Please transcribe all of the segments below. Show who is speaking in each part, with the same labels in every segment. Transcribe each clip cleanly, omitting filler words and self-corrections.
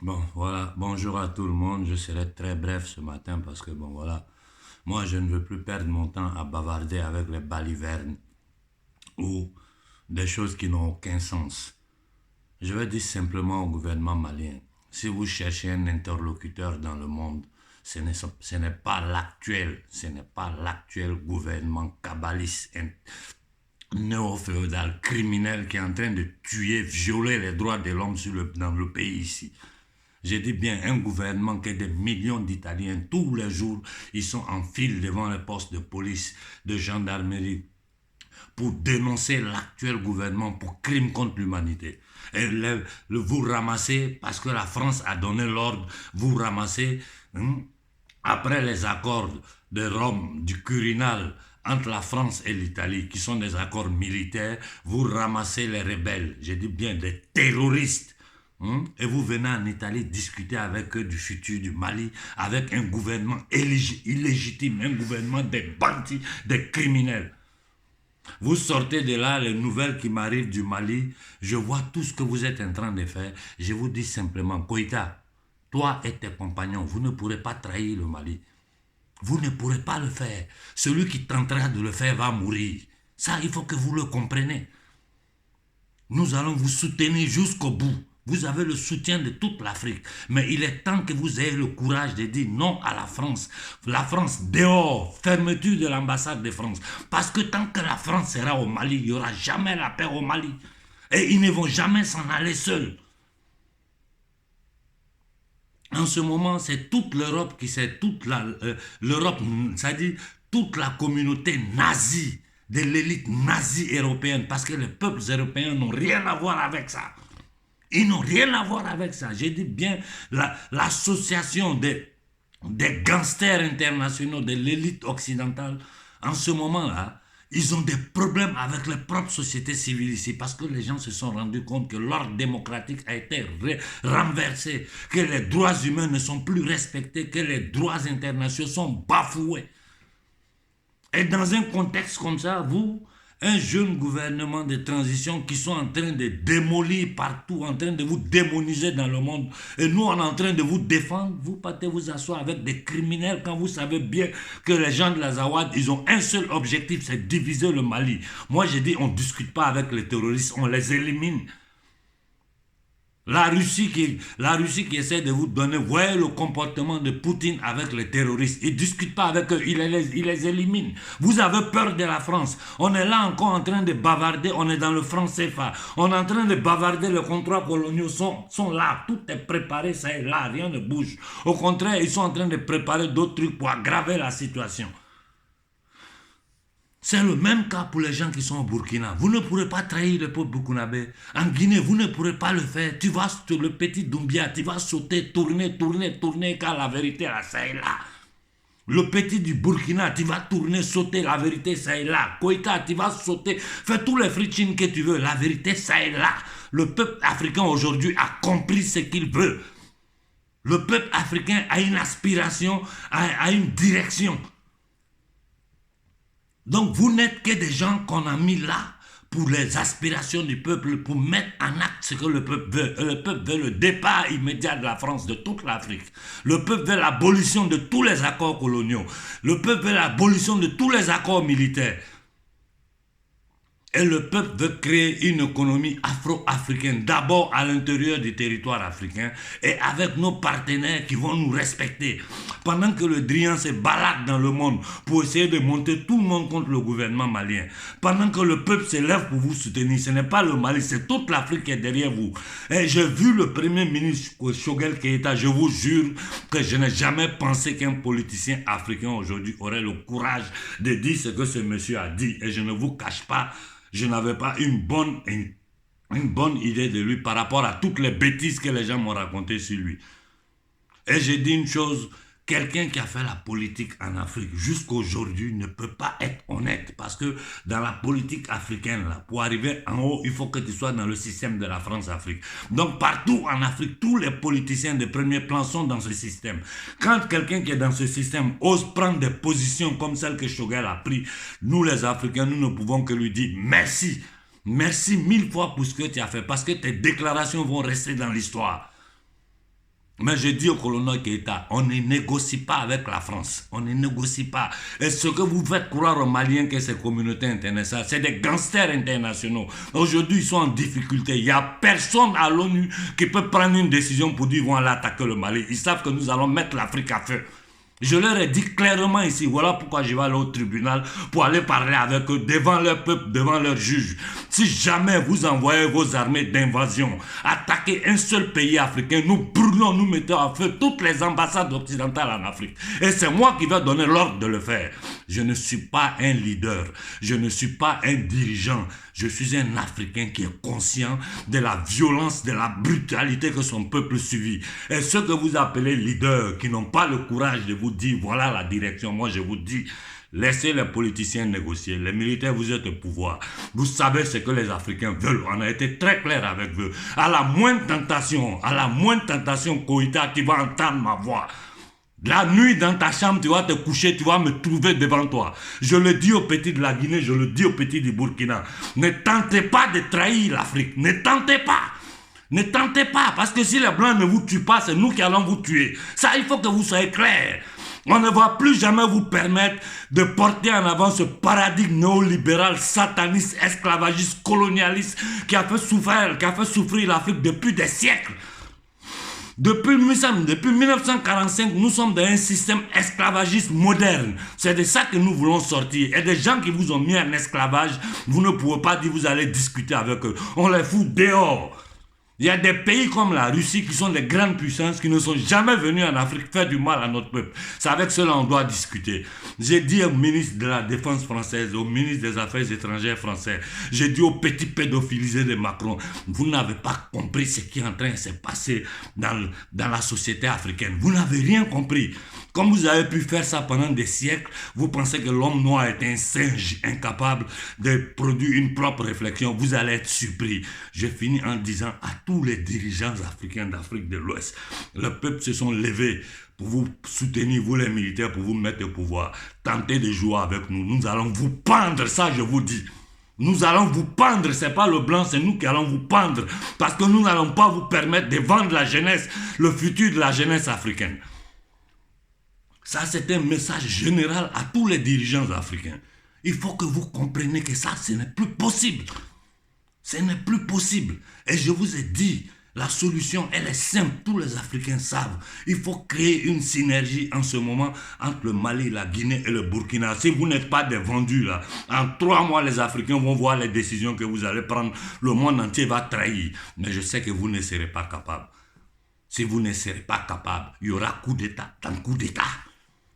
Speaker 1: Bon, voilà, bonjour à tout le monde. Je serai très bref ce matin parce que, bon, voilà, moi, je ne veux plus perdre mon temps à bavarder avec les balivernes ou des choses qui n'ont aucun sens. Je vais dire simplement au gouvernement malien, si vous cherchez un interlocuteur dans le monde, ce n'est pas l'actuel gouvernement kabbaliste, néo-féodal, criminel qui est en train de tuer, violer les droits de l'homme dans le pays ici. J'ai dit bien un gouvernement qui a des millions d'Italiens. Tous les jours, ils sont en file devant les postes de police, de gendarmerie, pour dénoncer l'actuel gouvernement pour crime contre l'humanité. Et vous ramassez, parce que la France a donné l'ordre, vous ramassez, après les accords de Rome, du Quirinal, entre la France et l'Italie, qui sont des accords militaires, vous ramassez les rebelles, j'ai dit bien des terroristes, et vous venez en Italie discuter avec eux du futur du Mali, avec un gouvernement illégitime, un gouvernement des bandits, des criminels. Vous sortez de là, les nouvelles qui m'arrivent du Mali, je vois tout ce que vous êtes en train de faire. Je vous dis simplement, Koïta, toi et tes compagnons, vous ne pourrez pas trahir le Mali. Vous ne pourrez pas le faire. Celui qui tentera de le faire va mourir. Ça, il faut que vous le compreniez. Nous allons vous soutenir jusqu'au bout. Vous avez le soutien de toute l'Afrique. Mais il est temps que vous ayez le courage de dire non à la France. La France dehors, fermeture de l'ambassade de France. Parce que tant que la France sera au Mali, il n'y aura jamais la paix au Mali. Et ils ne vont jamais s'en aller seuls. En ce moment, c'est toute l'Europe l'Europe, c'est-à-dire toute la communauté nazie, de l'élite nazie européenne, parce que les peuples européens n'ont rien à voir avec ça. Ils n'ont rien à voir avec ça. J'ai dit bien l'association des gangsters internationaux de l'élite occidentale. En ce moment-là, ils ont des problèmes avec les propres sociétés civiles ici parce que les gens se sont rendus compte que l'ordre démocratique a été renversé, que les droits humains ne sont plus respectés, que les droits internationaux sont bafoués. Et dans un contexte comme ça, vous, un jeune gouvernement de transition qui sont en train de démolir partout, en train de vous démoniser dans le monde, et nous on est en train de vous défendre, vous partez vous asseoir avec des criminels quand vous savez bien que les gens de la Zawad, ils ont un seul objectif, c'est diviser le Mali. Moi j'ai dit on ne discute pas avec les terroristes, on les élimine. La Russie qui essaie de vous donner, voyez le comportement de Poutine avec les terroristes. Il ne discute pas avec eux, il les élimine. Vous avez peur de la France. On est là encore en train de bavarder, on est dans le franc CFA. On est en train de bavarder, les contrats coloniaux sont là, tout est préparé, ça est là, rien ne bouge. Au contraire, ils sont en train de préparer d'autres trucs pour aggraver la situation. C'est le même cas pour les gens qui sont au Burkina. Vous ne pourrez pas trahir le peuple burkinabé. En Guinée, vous ne pourrez pas le faire. Tu vas sur le petit Doumbia, tu vas sauter, tourner, car la vérité, là, ça est là. Le petit du Burkina, tu vas tourner, sauter, la vérité, ça est là. Koïta, tu vas sauter, fais tous les fritchines que tu veux, la vérité, ça est là. Le peuple africain aujourd'hui a compris ce qu'il veut. Le peuple africain a une aspiration, a une direction. Donc vous n'êtes que des gens qu'on a mis là pour les aspirations du peuple, pour mettre en acte ce que le peuple veut. Le peuple veut le départ immédiat de la France, de toute l'Afrique. Le peuple veut l'abolition de tous les accords coloniaux. Le peuple veut l'abolition de tous les accords militaires. Et le peuple veut créer une économie afro-africaine, d'abord à l'intérieur du territoire africain et avec nos partenaires qui vont nous respecter. Pendant que le Drian se balade dans le monde pour essayer de monter tout le monde contre le gouvernement malien, pendant que le peuple se lève pour vous soutenir, ce n'est pas le Mali, c'est toute l'Afrique qui est derrière vous. Et j'ai vu le premier ministre Choguel Keïta, je vous jure que je n'ai jamais pensé qu'un politicien africain aujourd'hui aurait le courage de dire ce que ce monsieur a dit. Et je ne vous cache pas, je n'avais pas une bonne idée de lui par rapport à toutes les bêtises que les gens m'ont racontées sur lui. Et j'ai dit une chose, quelqu'un qui a fait la politique en Afrique jusqu'à aujourd'hui ne peut pas être honnête parce que dans la politique africaine, là, pour arriver en haut, il faut que tu sois dans le système de la France-Afrique. Donc partout en Afrique, tous les politiciens de premier plan sont dans ce système. Quand quelqu'un qui est dans ce système ose prendre des positions comme celle que Choguel a pris, nous les Africains, nous ne pouvons que lui dire merci. Merci 1000 fois pour ce que tu as fait parce que tes déclarations vont rester dans l'histoire. Mais je dis au colonel Keïta, on ne négocie pas avec la France. On ne négocie pas. Et ce que vous faites croire aux Maliens que ces communautés internationales, c'est des gangsters internationaux. Aujourd'hui, ils sont en difficulté. Il n'y a personne à l'ONU qui peut prendre une décision pour dire qu'ils vont aller attaquer le Mali. Ils savent que nous allons mettre l'Afrique à feu. Je leur ai dit clairement ici, voilà pourquoi je vais aller au tribunal pour aller parler avec eux devant leur peuple, devant leurs juges. Si jamais vous envoyez vos armées d'invasion attaquer un seul pays africain, nous brûlons, nous mettons à feu toutes les ambassades occidentales en Afrique. Et c'est moi qui vais donner l'ordre de le faire. Je ne suis pas un leader, je ne suis pas un dirigeant. Je suis un Africain qui est conscient de la violence, de la brutalité que son peuple subit. Et ceux que vous appelez leaders, qui n'ont pas le courage de vous dire, voilà la direction, moi je vous dis, laissez les politiciens négocier. Les militaires, vous êtes au pouvoir. Vous savez ce que les Africains veulent. On a été très clair avec eux. À la moindre tentation, Koïta, tu vas entendre ma voix. La nuit dans ta chambre, tu vas te coucher, tu vas me trouver devant toi. Je le dis aux petits de la Guinée, je le dis aux petits du Burkina. Ne tentez pas de trahir l'Afrique. Ne tentez pas. Ne tentez pas, parce que si les Blancs ne vous tuent pas, c'est nous qui allons vous tuer. Ça, il faut que vous soyez clairs. On ne va plus jamais vous permettre de porter en avant ce paradigme néolibéral, sataniste, esclavagiste, colonialiste qui a fait souffrir l'Afrique depuis des siècles. Depuis 1945, nous sommes dans un système esclavagiste moderne. C'est de ça que nous voulons sortir. Et des gens qui vous ont mis en esclavage, vous ne pouvez pas dire vous allez discuter avec eux. On les fout dehors. Il y a des pays comme la Russie qui sont des grandes puissances qui ne sont jamais venus en Afrique faire du mal à notre peuple. C'est avec cela on doit discuter. J'ai dit au ministre de la Défense française, au ministre des Affaires étrangères français, j'ai dit aux petits pédophilisés de Macron, vous n'avez pas compris ce qui est en train de se passer dans la société africaine. Vous n'avez rien compris. Comme vous avez pu faire ça pendant des siècles, vous pensez que l'homme noir est un singe incapable de produire une propre réflexion. Vous allez être surpris. Je finis en disant à tous les dirigeants africains d'Afrique de l'Ouest, le peuple se sont levés pour vous soutenir, vous les militaires, pour vous mettre au pouvoir. Tentez de jouer avec nous. Nous allons vous pendre, ça je vous dis. Nous allons vous pendre, c'est pas le blanc, c'est nous qui allons vous pendre. Parce que nous n'allons pas vous permettre de vendre la jeunesse, le futur de la jeunesse africaine. Ça, c'est un message général à tous les dirigeants africains. Il faut que vous compreniez que ça, ce n'est plus possible. Ce n'est plus possible. Et je vous ai dit, la solution, elle est simple. Tous les Africains savent. Il faut créer une synergie en ce moment entre le Mali, la Guinée et le Burkina. Si vous n'êtes pas des vendus là, en 3 mois, les Africains vont voir les décisions que vous allez prendre. Le monde entier va trahir. Mais je sais que vous ne serez pas capables. Si vous ne serez pas capables, il y aura coup d'État dans coup d'État.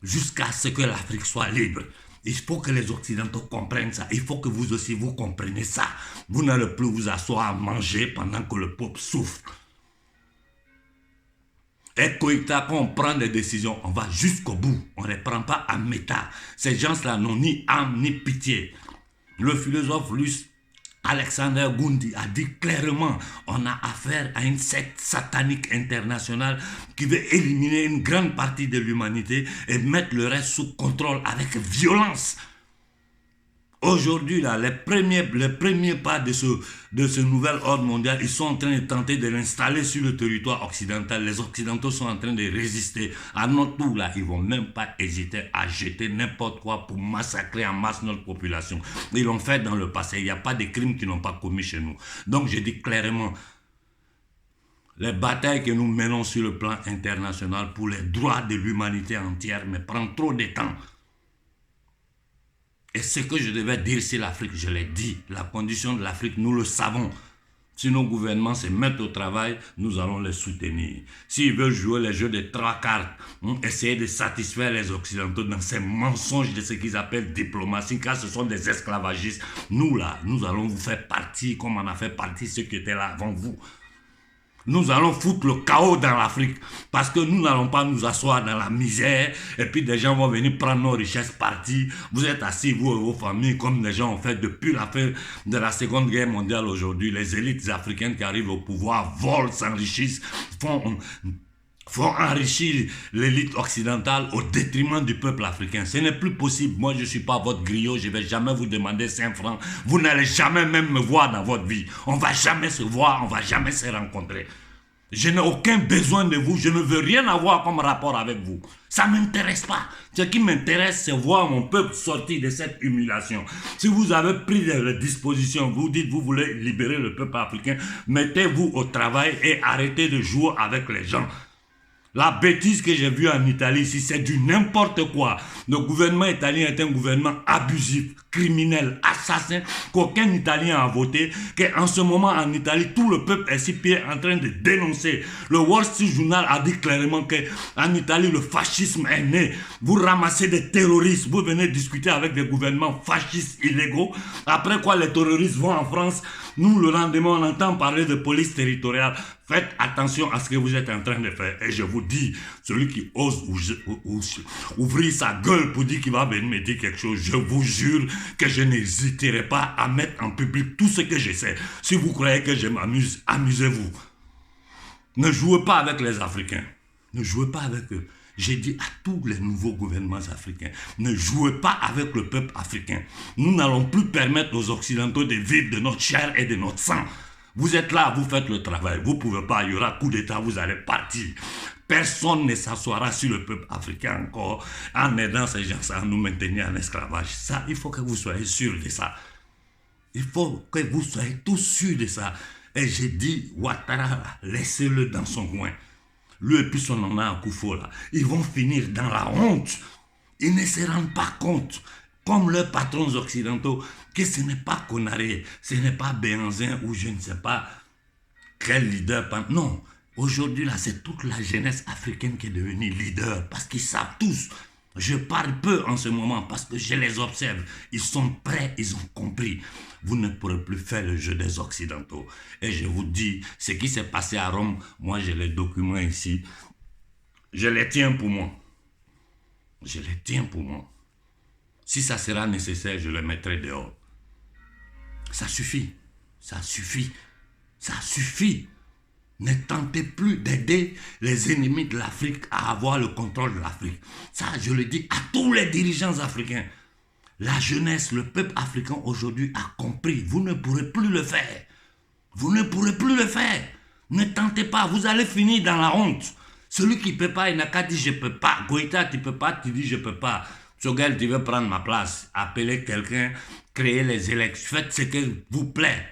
Speaker 1: Jusqu'à ce que l'Afrique soit libre. Il faut que les Occidentaux comprennent ça. Il faut que vous aussi, vous compreniez ça. Vous n'allez plus vous asseoir à manger pendant que le peuple souffre. Et Koïta, quand on prend des décisions, on va jusqu'au bout. On ne les prend pas à méta. Ces gens-là n'ont ni âme ni pitié. Le philosophe russe Alexander Gundi a dit clairement, on a affaire à une secte satanique internationale qui veut éliminer une grande partie de l'humanité et mettre le reste sous contrôle avec violence. Aujourd'hui, là, les premiers pas de ce nouvel ordre mondial, ils sont en train de tenter de l'installer sur le territoire occidental. Les Occidentaux sont en train de résister. À notre tour, là, ils ne vont même pas hésiter à jeter n'importe quoi pour massacrer en masse notre population. Ils l'ont fait dans le passé. Il n'y a pas de crimes qu'ils n'ont pas commis chez nous. Donc, je dis clairement, les batailles que nous menons sur le plan international pour les droits de l'humanité entière, mais prennent trop de temps. Et ce que je devais dire sur l'Afrique, je l'ai dit. La condition de l'Afrique, nous le savons. Si nos gouvernements se mettent au travail, nous allons les soutenir. S'ils veulent jouer les jeux de 3 cartes, essayer de satisfaire les Occidentaux dans ces mensonges de ce qu'ils appellent diplomatie, car ce sont des esclavagistes, nous là, nous allons vous faire partie comme on a fait partie ceux qui étaient là avant vous. Nous allons foutre le chaos dans l'Afrique parce que nous n'allons pas nous asseoir dans la misère et puis des gens vont venir prendre nos richesses parties. Vous êtes assis, vous et vos familles, comme les gens ont fait depuis la fin de la Seconde Guerre mondiale aujourd'hui. Les élites africaines qui arrivent au pouvoir volent, s'enrichissent, font enrichir l'élite occidentale au détriment du peuple africain. Ce n'est plus possible. Moi, je ne suis pas votre griot. Je ne vais jamais vous demander 5 francs. Vous n'allez jamais même me voir dans votre vie. On ne va jamais se voir. On ne va jamais se rencontrer. Je n'ai aucun besoin de vous, je ne veux rien avoir comme rapport avec vous. Ça ne m'intéresse pas. Ce qui m'intéresse, c'est voir mon peuple sortir de cette humiliation. Si vous avez pris des dispositions, vous dites vous voulez libérer le peuple africain, mettez-vous au travail et arrêtez de jouer avec les gens. La bêtise que j'ai vue en Italie ici, c'est du n'importe quoi. Le gouvernement italien est un gouvernement abusif, criminel, assassin, qu'aucun Italien a voté, qu'en ce moment en Italie, tout le peuple est si pied en train de dénoncer. Le Wall Street Journal a dit clairement qu'en Italie, le fascisme est né. Vous ramassez des terroristes, vous venez discuter avec des gouvernements fascistes illégaux. Après quoi, les terroristes vont en France. Nous, le lendemain, on entend parler de police territoriale. Faites attention à ce que vous êtes en train de faire. Et je vous dis, celui qui ose ouvrir sa gueule pour dire qu'il va venir me dire quelque chose, je vous jure que je n'hésiterai pas à mettre en public tout ce que je sais. Si vous croyez que je m'amuse, amusez-vous. Ne jouez pas avec les Africains. Ne jouez pas avec eux. J'ai dit à tous les nouveaux gouvernements africains, ne jouez pas avec le peuple africain. Nous n'allons plus permettre aux Occidentaux de vivre de notre chair et de notre sang. Vous êtes là, vous faites le travail. Vous ne pouvez pas, il y aura coup d'État, vous allez partir. Personne ne s'assoira sur le peuple africain encore en aidant ces gens à nous maintenir en esclavage. Ça, il faut que vous soyez sûrs de ça. Il faut que vous soyez tous sûrs de ça. Et j'ai dit, Ouattara, laissez-le dans son coin. Lui et puis son Nana Akufo, là, ils vont finir dans la honte. Ils ne se rendent pas compte, comme leurs patrons occidentaux, que ce n'est pas Konaré, ce n'est pas Béhanzin ou je ne sais pas quel leader. Non, aujourd'hui, là, c'est toute la jeunesse africaine qui est devenue leader parce qu'ils savent tous. Je parle peu en ce moment parce que je les observe. Ils sont prêts, ils ont compris. Vous ne pourrez plus faire le jeu des Occidentaux. Et je vous dis, ce qui s'est passé à Rome, moi j'ai les documents ici. Je les tiens pour moi. Je les tiens pour moi. Si ça sera nécessaire, je les mettrai dehors. Ça suffit. Ça suffit. Ça suffit. Ne tentez plus d'aider les ennemis de l'Afrique à avoir le contrôle de l'Afrique. Ça, je le dis à tous les dirigeants africains. La jeunesse, le peuple africain aujourd'hui a compris. Vous ne pourrez plus le faire. Vous ne pourrez plus le faire. Ne tentez pas. Vous allez finir dans la honte. Celui qui ne peut pas, il n'a qu'à dire je ne peux pas. Goïta, tu ne peux pas, tu dis je ne peux pas. Tchogel, tu veux prendre ma place. Appelez quelqu'un, créez les élections. Faites ce qui vous plaît.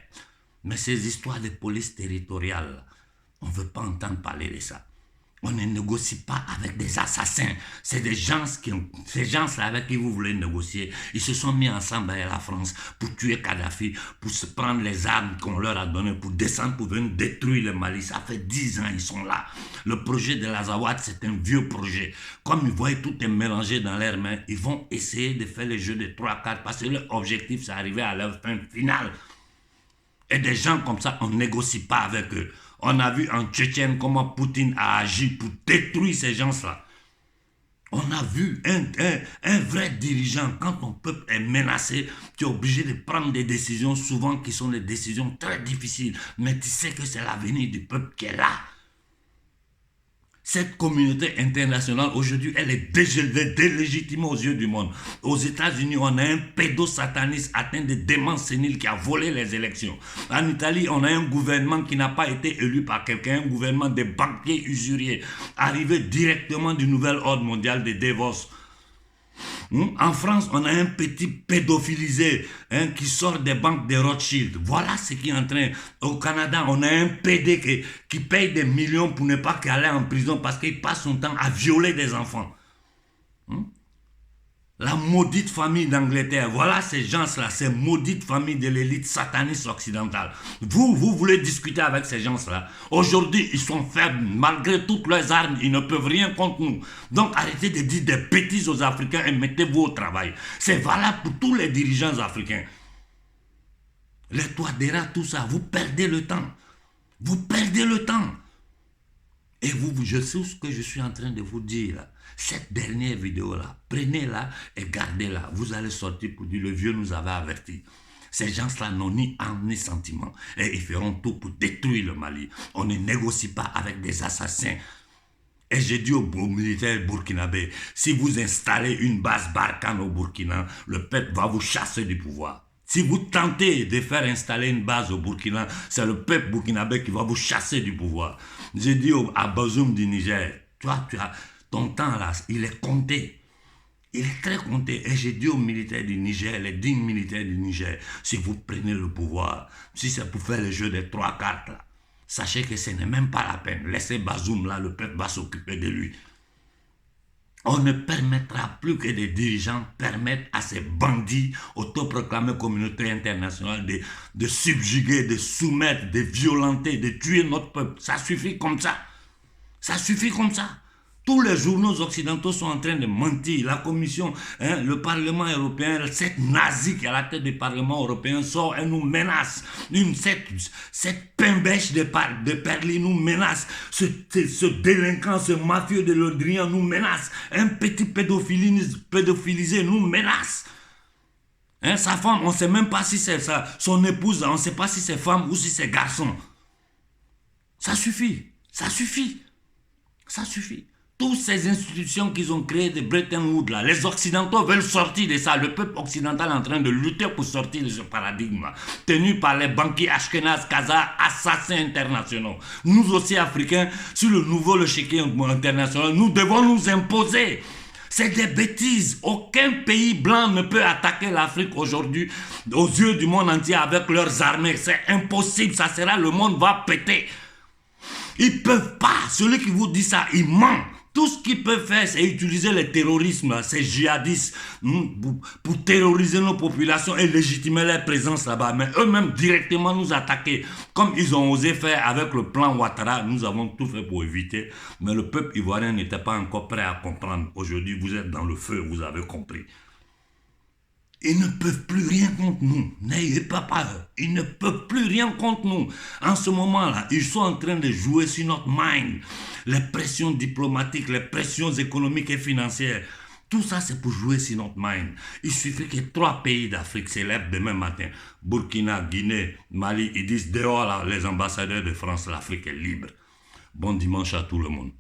Speaker 1: Mais ces histoires de police territoriale, on ne veut pas entendre parler de ça. On ne négocie pas avec des assassins. C'est des gens ces gens-là avec qui vous voulez négocier. Ils se sont mis ensemble avec la France pour tuer Kadhafi, pour se prendre les armes qu'on leur a données, pour descendre, pour venir détruire le Mali. Ça fait 10 ans ils sont là. Le projet de l'Azawad, c'est un vieux projet. Comme ils voient tout est mélangé dans leurs mains, ils vont essayer de faire le jeu de 3-4 parce que leur objectif, c'est d'arriver à leur fin finale. Et des gens comme ça, on ne négocie pas avec eux. On a vu en Tchétchène comment Poutine a agi pour détruire ces gens-là. On a vu un vrai dirigeant, quand ton peuple est menacé, tu es obligé de prendre des décisions souvent qui sont des décisions très difficiles. Mais tu sais que c'est l'avenir du peuple qui est là. Cette communauté internationale, aujourd'hui, elle est délégitimée aux yeux du monde. Aux États-Unis, on a un pédosataniste atteint de démence sénile qui a volé les élections. En Italie, on a un gouvernement qui n'a pas été élu par quelqu'un, un gouvernement de banquiers usuriers, arrivé directement du nouvel ordre mondial de Davos. En France, on a un petit pédophilisé qui sort des banques de Rothschild. Voilà ce qui est en train. Au Canada, on a un PD qui paye des millions pour ne pas aller en prison parce qu'il passe son temps à violer des enfants. La maudite famille d'Angleterre, voilà ces gens-là, ces maudites familles de l'élite sataniste occidentale. Vous voulez discuter avec ces gens-là. Aujourd'hui, ils sont faibles, malgré toutes leurs armes, ils ne peuvent rien contre nous. Donc arrêtez de dire des bêtises aux Africains et mettez-vous au travail. C'est valable pour tous les dirigeants africains. Les Touadéra, tout ça, vous perdez le temps. Vous perdez le temps. Et je sais ce que je suis en train de vous dire là. Cette dernière vidéo-là, prenez-la et gardez-la. Vous allez sortir pour dire le vieux nous avait averti. Ces gens-là n'ont ni âme ni sentiment. Et ils feront tout pour détruire le Mali. On ne négocie pas avec des assassins. Et j'ai dit aux militaires burkinabés, si vous installez une base Barkhane au Burkina, le peuple va vous chasser du pouvoir. Si vous tentez de faire installer une base au Burkina, c'est le peuple burkinabé qui va vous chasser du pouvoir. J'ai dit à Bazoum du Niger, toi, tu as ton temps là, il est compté. Il est très compté. Et j'ai dit aux militaires du Niger, les dignes militaires du Niger, si vous prenez le pouvoir, si c'est pour faire le jeu des 3 cartes là, sachez que ce n'est même pas la peine. Laissez Bazoum là, le peuple va s'occuper de lui. On ne permettra plus que des dirigeants permettent à ces bandits autoproclamés communauté internationale de subjuguer, de soumettre, de violenter, de tuer notre peuple. Ça suffit comme ça. Ça suffit comme ça. Tous les journaux occidentaux sont en train de mentir. La Commission, le Parlement européen, cette nazie qui est à la tête du Parlement européen sort et nous menace. Cette pimbèche de Perli nous menace. Ce délinquant, ce mafieux de Lodrian nous menace. Un petit pédophilisé nous menace. Sa femme, on ne sait même pas si c'est son épouse, on ne sait pas si c'est femme ou si c'est garçon. Ça suffit. Ça suffit. Ça suffit. Toutes ces institutions qu'ils ont créées de Bretton Woods, là, les Occidentaux veulent sortir de ça. Le peuple occidental est en train de lutter pour sortir de ce paradigme, tenu par les banquiers Ashkenaz, Khazars, assassins internationaux. Nous aussi, Africains, sur le nouveau échiquier international, nous devons nous imposer. C'est des bêtises. Aucun pays blanc ne peut attaquer l'Afrique aujourd'hui aux yeux du monde entier avec leurs armées. C'est impossible. Ça sera, le monde va péter. Ils ne peuvent pas. Celui qui vous dit ça, il ment. Tout ce qu'ils peuvent faire, c'est utiliser le terrorisme, ces djihadistes, pour terroriser nos populations et légitimer leur présence là-bas. Mais eux-mêmes, directement nous attaquer. Comme ils ont osé faire avec le plan Ouattara, nous avons tout fait pour éviter. Mais le peuple ivoirien n'était pas encore prêt à comprendre. Aujourd'hui, vous êtes dans le feu, vous avez compris. Ils ne peuvent plus rien contre nous. N'ayez pas peur. Ils ne peuvent plus rien contre nous. En ce moment-là, ils sont en train de jouer sur notre mind. Les pressions diplomatiques, les pressions économiques et financières. Tout ça, c'est pour jouer sur notre mind. Il suffit que 3 pays d'Afrique s'élèvent demain matin. Burkina, Guinée, Mali, ils disent dehors là, les ambassadeurs de France, l'Afrique est libre. Bon dimanche à tout le monde.